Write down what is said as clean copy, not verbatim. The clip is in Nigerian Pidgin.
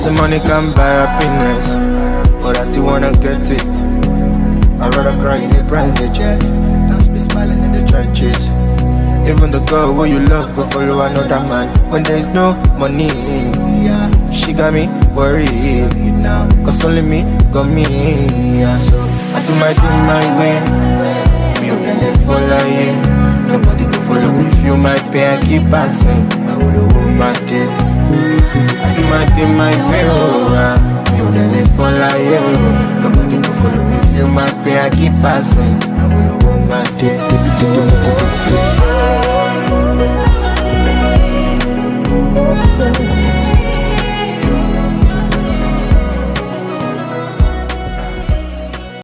say money can buy happiness, but I still wanna get it. I'd rather cry in a private jet than be smiling in the trenches. Even the girl who you love go follow another man when there is no money. Yeah, she got me worried now, cause only me got me. Yeah, so I do my thing my way. Me up and they follow you. Nobody can follow me, feel my pain, I keep asking. I will hold my day. I do my thing my way. Oh, me up and they follow you. Nobody can follow me, feel my pain, I keep asking. I will hold my day.